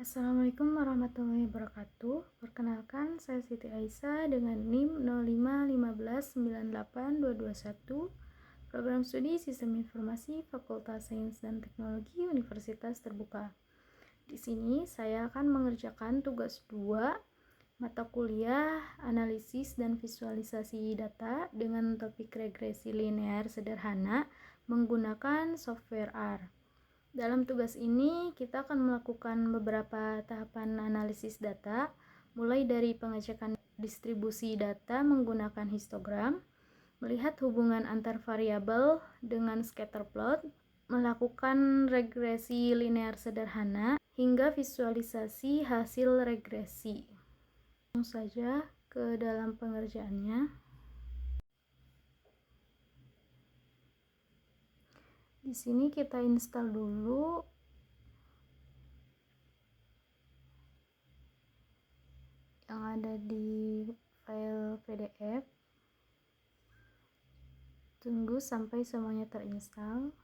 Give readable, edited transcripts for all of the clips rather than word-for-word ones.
Assalamualaikum warahmatullahi wabarakatuh. Perkenalkan, saya Siti Aisyah dengan NIM 051598221, Program Studi Sistem Informasi Fakultas Sains dan Teknologi Universitas Terbuka. Di sini saya akan mengerjakan tugas 2 mata kuliah Analisis dan Visualisasi Data dengan topik regresi linear sederhana menggunakan software R. Dalam tugas ini, kita akan melakukan beberapa tahapan analisis data, mulai dari pengecekan distribusi data menggunakan histogram, melihat hubungan antar variabel dengan scatter plot, melakukan regresi linear sederhana, hingga visualisasi hasil regresi. Langsung saja ke dalam pengerjaannya. Di sini kita install dulu yang ada di file PDF. Tunggu sampai semuanya terinstall.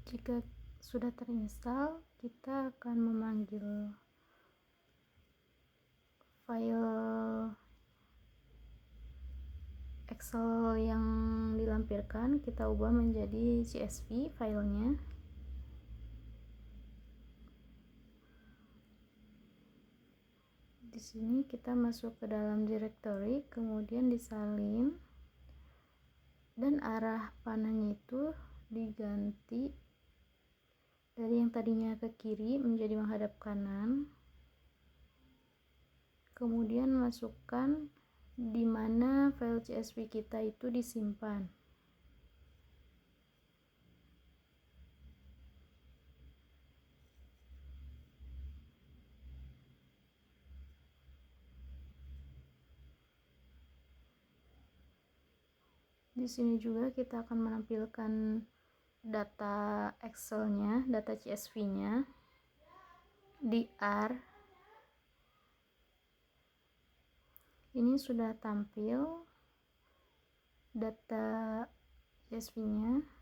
Jika sudah terinstall, kita akan memanggil file Excel yang dilampirkan, kita ubah menjadi CSV filenya. Di sini kita masuk ke dalam directory, kemudian disalin, dan arah panahnya itu diganti dari yang tadinya ke kiri menjadi menghadap kanan. Kemudian masukkan di mana file CSV kita itu disimpan. Di sini juga kita akan menampilkan data Excel-nya, data CSV-nya di R. Ini sudah tampil data CSV-nya.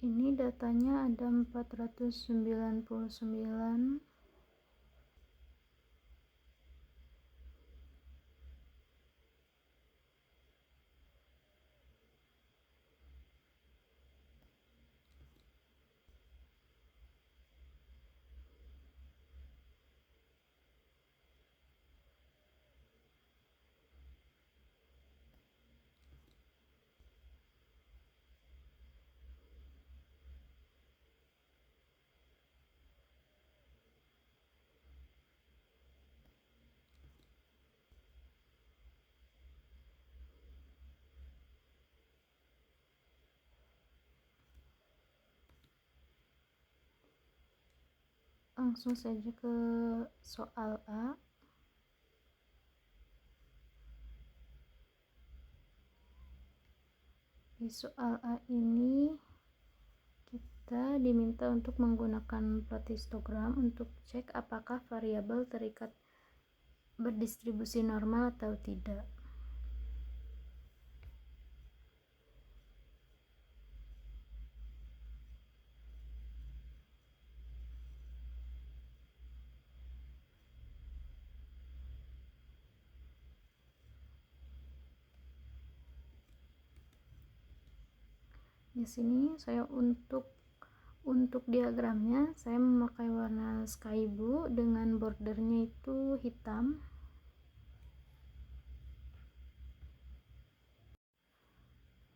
Ini datanya ada 499. Langsung saja ke soal A. Di soal A ini kita diminta untuk menggunakan plot histogram untuk cek apakah variabel terikat berdistribusi normal atau tidak. Di sini saya untuk diagramnya saya memakai warna sky blue dengan bordernya itu hitam.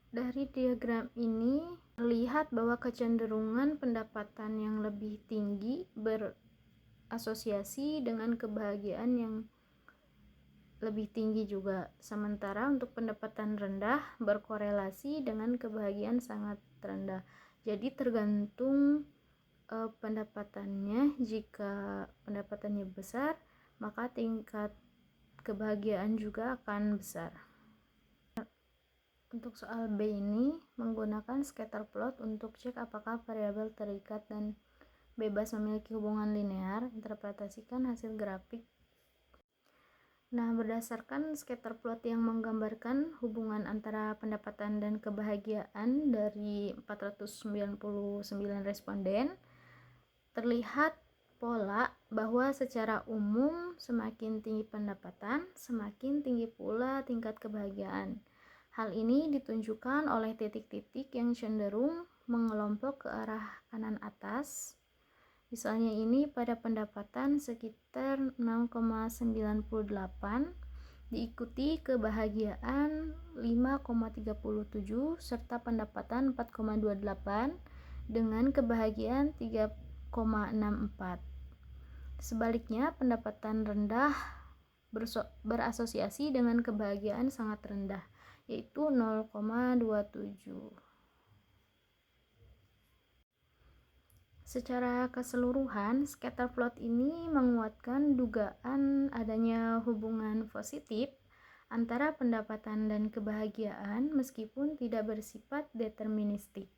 Dari diagram ini terlihat bahwa kecenderungan pendapatan yang lebih tinggi berasosiasi dengan kebahagiaan yang lebih tinggi juga. Sementara untuk pendapatan rendah berkorelasi dengan kebahagiaan sangat rendah. Jadi tergantung pendapatannya. Jika pendapatannya besar, maka tingkat kebahagiaan juga akan besar. Untuk soal B ini menggunakan scatter plot untuk cek apakah variabel terikat dan bebas memiliki hubungan linear. Interpretasikan hasil grafik. Nah, berdasarkan scatter plot yang menggambarkan hubungan antara pendapatan dan kebahagiaan dari 499 responden, terlihat pola bahwa secara umum semakin tinggi pendapatan, semakin tinggi pula tingkat kebahagiaan. Hal ini ditunjukkan oleh titik-titik yang cenderung mengelompok ke arah kanan atas. Misalnya ini pada pendapatan sekitar 0,98, diikuti kebahagiaan 5,37 serta pendapatan 4,28 dengan kebahagiaan 3,64. Sebaliknya, pendapatan rendah berasosiasi dengan kebahagiaan sangat rendah, yaitu 0,27. Secara keseluruhan, scatter plot ini menguatkan dugaan adanya hubungan positif antara pendapatan dan kebahagiaan meskipun tidak bersifat deterministik.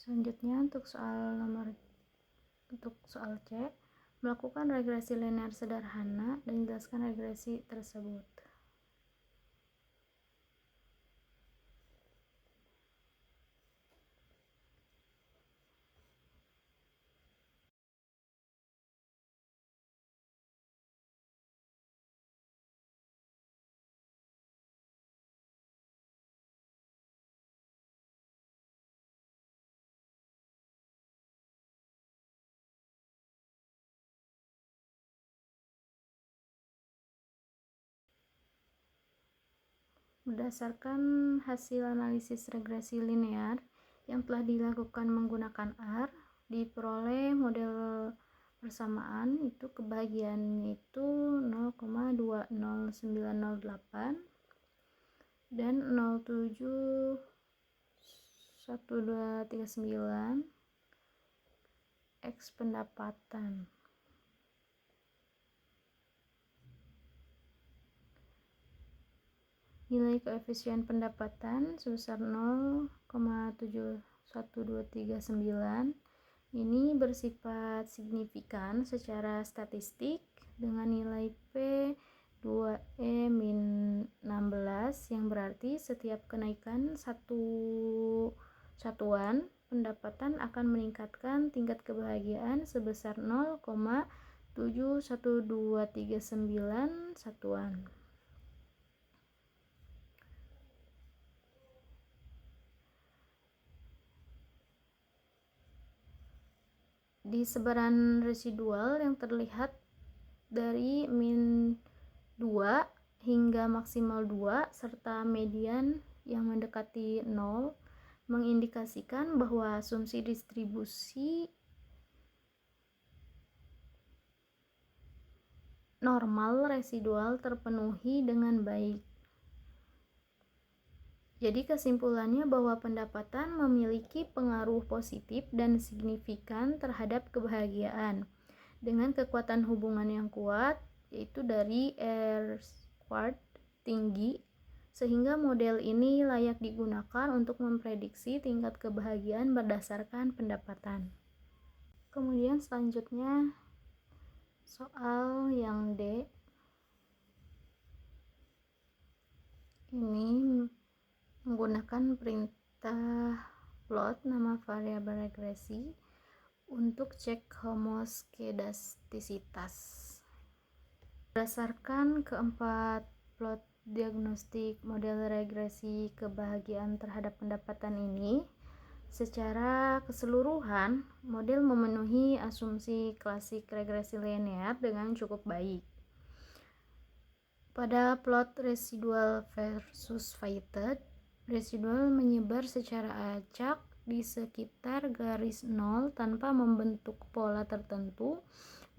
Selanjutnya untuk soal C, melakukan regresi linear sederhana dan jelaskan regresi tersebut. Berdasarkan hasil analisis regresi linear yang telah dilakukan menggunakan R, diperoleh model persamaan itu kebahagiaannya itu 0,20908 dan 0,71239 X pendapatan. Nilai koefisien pendapatan sebesar 0,71239 ini bersifat signifikan secara statistik dengan nilai P 2E-16 yang berarti setiap kenaikan satu satuan pendapatan akan meningkatkan tingkat kebahagiaan sebesar 0,71239 satuan. Di sebaran residual yang terlihat dari min 2 hingga maksimal 2 serta median yang mendekati 0 mengindikasikan bahwa asumsi distribusi normal residual terpenuhi dengan baik. Jadi kesimpulannya bahwa pendapatan memiliki pengaruh positif dan signifikan terhadap kebahagiaan dengan kekuatan hubungan yang kuat, yaitu dari R-squared tinggi, sehingga model ini layak digunakan untuk memprediksi tingkat kebahagiaan berdasarkan pendapatan. Kemudian selanjutnya Soal yang D ini menggunakan perintah plot nama variabel regresi untuk cek homoskedastisitas. Berdasarkan keempat plot diagnostik model regresi kebahagiaan terhadap pendapatan ini, secara keseluruhan model memenuhi asumsi klasik regresi linear dengan cukup baik. Pada plot residual versus weighted, residual menyebar secara acak di sekitar garis 0 tanpa membentuk pola tertentu,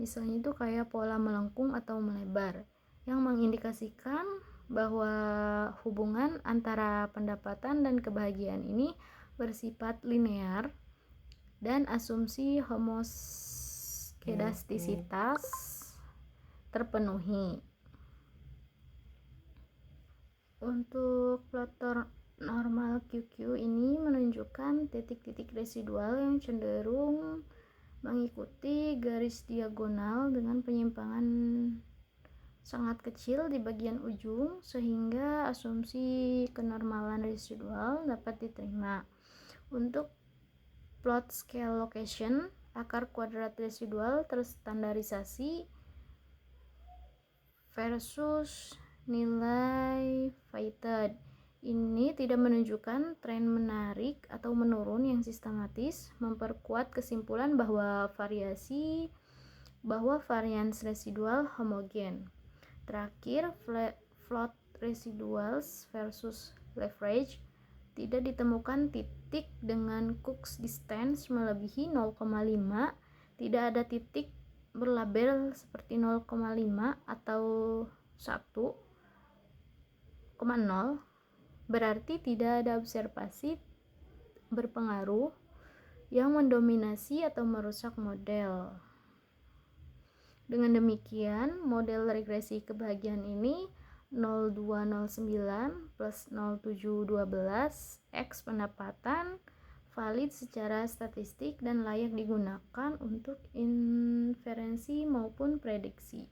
misalnya itu kayak pola melengkung atau melebar, yang mengindikasikan bahwa hubungan antara pendapatan dan kebahagiaan ini bersifat linear dan asumsi homoskedastisitas terpenuhi. Untuk plot normal QQ ini menunjukkan titik-titik residual yang cenderung mengikuti garis diagonal dengan penyimpangan sangat kecil di bagian ujung, sehingga asumsi kenormalan residual dapat diterima. Untuk plot scale location, akar kuadrat residual terstandarisasi versus nilai weighted. Ini tidak menunjukkan tren menarik atau menurun yang sistematis, memperkuat kesimpulan bahwa varians residual homogen. Terakhir, float residuals versus leverage, tidak ditemukan titik dengan Cook's distance melebihi 0,5, tidak ada titik berlabel seperti 0,5 atau 1,0, berarti tidak ada observasi berpengaruh yang mendominasi atau merusak model. Dengan demikian, model regresi kebahagiaan ini 0209 plus 0712 X pendapatan valid secara statistik dan layak digunakan untuk inferensi maupun prediksi.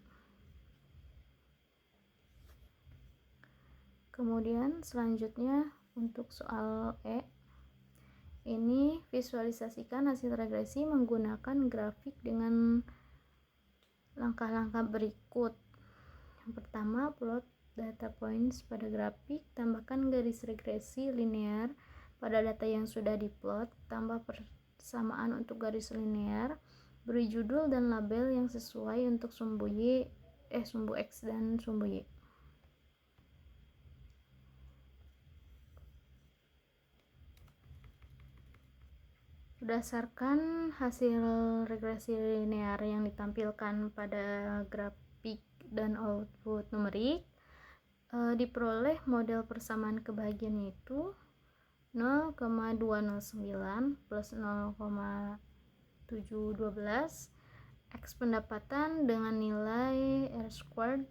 Kemudian selanjutnya untuk soal E, ini visualisasikan hasil regresi menggunakan grafik dengan langkah-langkah berikut. Yang pertama, plot data points pada grafik, tambahkan garis regresi linear pada data yang sudah diplot, tambah persamaan untuk garis linear, beri judul dan label yang sesuai untuk sumbu X dan sumbu Y. Berdasarkan hasil regresi linear yang ditampilkan pada grafik dan output numerik, diperoleh model persamaan kebahagiaan itu 0,209 plus 0,712 X pendapatan dengan nilai R²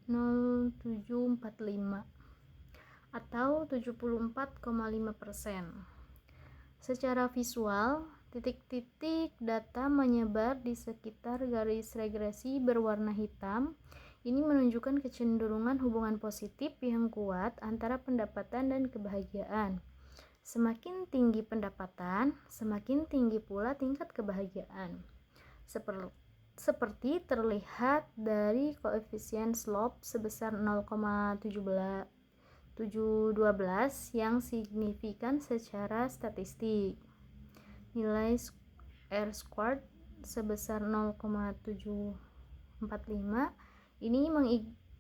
0745 atau 74,5%. Secara visual, titik-titik data menyebar di sekitar garis regresi berwarna hitam. Ini menunjukkan kecenderungan hubungan positif yang kuat antara pendapatan dan kebahagiaan. Semakin tinggi pendapatan, semakin tinggi pula tingkat kebahagiaan. Seperti terlihat dari koefisien slope sebesar 0,712 yang signifikan secara statistik. Nilai R² sebesar 0,745 ini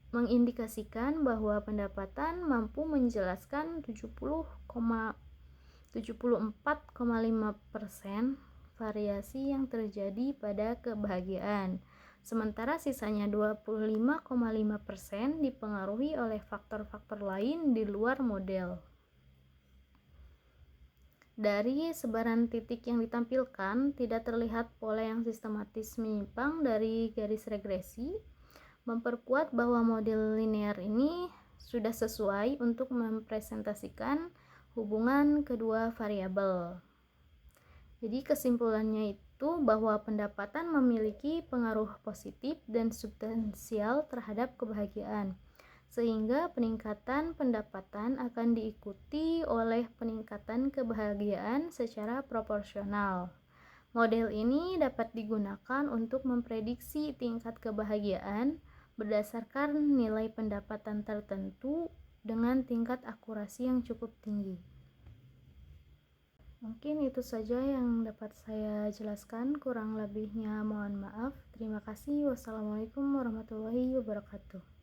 mengindikasikan bahwa pendapatan mampu menjelaskan 74,5% variasi yang terjadi pada kebahagiaan, sementara sisanya 25,5% dipengaruhi oleh faktor-faktor lain di luar model. Dari sebaran titik yang ditampilkan, tidak terlihat pola yang sistematis menyimpang dari garis regresi, memperkuat bahwa model linear ini sudah sesuai untuk mempresentasikan hubungan kedua variabel. Jadi kesimpulannya yaitu bahwa pendapatan memiliki pengaruh positif dan substansial terhadap kebahagiaan, sehingga peningkatan pendapatan akan diikuti oleh peningkatan kebahagiaan secara proporsional. Model ini dapat digunakan untuk memprediksi tingkat kebahagiaan berdasarkan nilai pendapatan tertentu dengan tingkat akurasi yang cukup tinggi. Mungkin itu saja yang dapat saya jelaskan, kurang lebihnya mohon maaf. Terima kasih. Wassalamualaikum warahmatullahi wabarakatuh.